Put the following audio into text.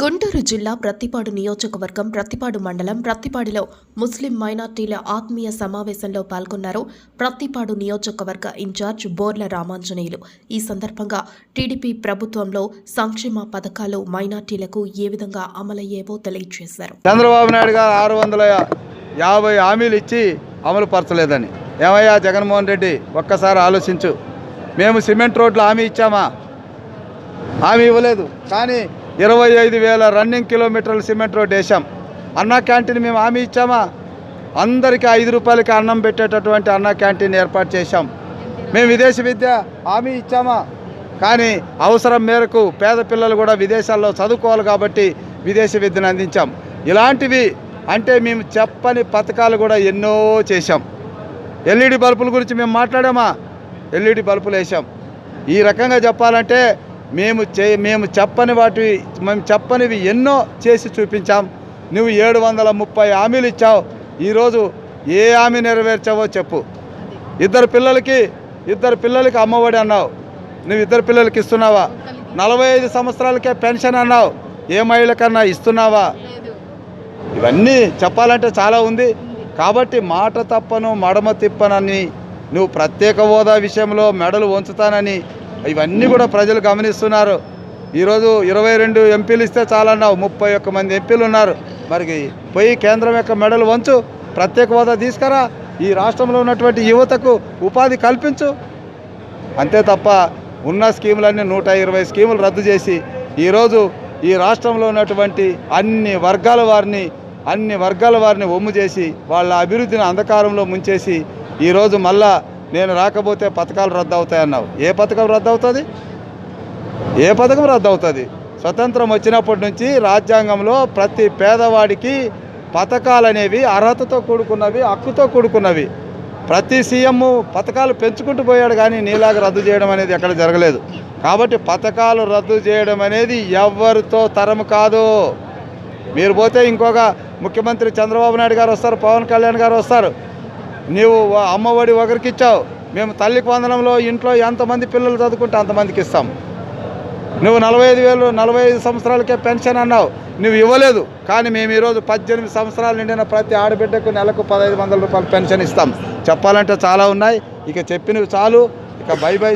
గుంటూరు జిల్లా ప్రత్తిపాడు నియోజకవర్గం ప్రత్తిపాడు మండలం ప్రత్తిపాడులో ముస్లిం మైనార్టీల ఆత్మీయ సమావేశంలో పాల్గొన్నారు ప్రత్తిపాడు నియోజకవర్గ ఇన్ఛార్జ్ బోర్ల రామాంజనేయులు. ఈ సందర్భంగా టీడీపీ ప్రభుత్వంలో సంక్షేమ పథకాలు మైనార్టీలకు ఏ విధంగా అమలయ్యేవో తెలియజేశారు. చంద్రబాబు నాయుడు గారు 650 హామీలు ఇచ్చి అమలు పరచలేదని. ఏమయ్యా జగన్మోహన్ రెడ్డి, ఒక్కసారి ఆలోచించు. మేము సిమెంట్ రోడ్లు హామీ ఇచ్చామా? హామీ ఇవ్వలేదు. కానీ 25,000 రన్నింగ్ కిలోమీటర్లు సిమెంట్ రోడ్ వేసాం. అన్నా క్యాంటీన్ మేము హామీ ఇచ్చామా? అందరికీ 5 రూపాయలకి అన్నం పెట్టేటటువంటి అన్నా క్యాంటీన్ ఏర్పాటు చేశాం. మేము విదేశీ విద్య హామీ ఇచ్చామా? కానీ అవసరం మేరకు పేద పిల్లలు కూడా విదేశాల్లో చదువుకోవాలి కాబట్టి విదేశీ విద్యను అందించాం. ఇలాంటివి అంటే మేము చెప్పని పథకాలు కూడా ఎన్నో చేశాం. ఎల్ఈడి బల్బుల గురించి మేము మాట్లాడామా? ఎల్ఈడి బల్బులు వేసాం. ఈ రకంగా చెప్పాలంటే మేము చెప్పనివి ఎన్నో చేసి చూపించాం. నువ్వు 730 హామీలు ఇచ్చావు. ఈరోజు ఏ హామీ నెరవేర్చావో చెప్పు. ఇద్దరు పిల్లలకి అమ్మఒడి అన్నావు. నువ్వు ఇద్దరు పిల్లలకి ఇస్తున్నావా? 45 సంవత్సరాలకే పెన్షన్ అన్నావు. ఏ మహిళకన్నా ఇస్తున్నావా? ఇవన్నీ చెప్పాలంటే చాలా ఉంది. కాబట్టి మాట తప్పను మడమ తిప్పనని, నువ్వు ప్రత్యేక హోదా విషయంలో మెడలు వంచుతానని ఇవన్నీ కూడా ప్రజలు గమనిస్తున్నారు. ఈరోజు 22 ఎంపీలు ఇస్తే చాలన్నావు. 31 మంది ఎంపీలు ఉన్నారు. మరి పోయి కేంద్రం యొక్క మెడలు వంచు, ప్రత్యేక హోదా తీసుకురా, ఈ రాష్ట్రంలో ఉన్నటువంటి యువతకు ఉపాధి కల్పించు. అంతే తప్ప ఉన్న స్కీములన్నీ 120 స్కీములు రద్దు చేసి ఈరోజు ఈ రాష్ట్రంలో ఉన్నటువంటి అన్ని వర్గాల వారిని ఒమ్ము చేసి వాళ్ళ అభివృద్ధిని అంధకారంలో ముంచేసి ఈరోజు మళ్ళా నేను రాకపోతే పథకాలు రద్దు అవుతాయన్నావు. ఏ పథకం రద్దు అవుతుంది? ఏ పథకం రద్దు అవుతుంది? స్వతంత్రం వచ్చినప్పటి నుంచి రాజ్యాంగంలో ప్రతి పేదవాడికి పథకాలు అనేవి అర్హతతో కూడుకున్నవి, హక్కుతో కూడుకున్నవి. ప్రతి సీఎం పథకాలు పెంచుకుంటూ పోయాడు, కానీ నీలాగా రద్దు చేయడం అనేది ఎక్కడ జరగలేదు. కాబట్టి పథకాలు రద్దు చేయడం అనేది ఎవరితో తరం కాదు. మీరు పోతే ఇంకొక ముఖ్యమంత్రి చంద్రబాబు నాయుడు గారు వస్తారు, పవన్ కళ్యాణ్ గారు వస్తారు. నీవు అమ్మఒడి ఒకరికి ఇచ్చావు. మేము తల్లికి వందనంలో ఇంట్లో ఎంతమంది పిల్లలు చదువుకుంటే అంతమందికి ఇస్తాం. నువ్వు 45 సంవత్సరాలకే పెన్షన్ అన్నావు. నువ్వు ఇవ్వలేదు. కానీ మేము ఈరోజు 18 సంవత్సరాలు నిండిన ప్రతి ఆడబిడ్డకు నెలకు 1,500 రూపాయలు పెన్షన్ ఇస్తాం. చెప్పాలంటే చాలా ఉన్నాయి. ఇక చెప్పినవి చాలు. ఇక బై.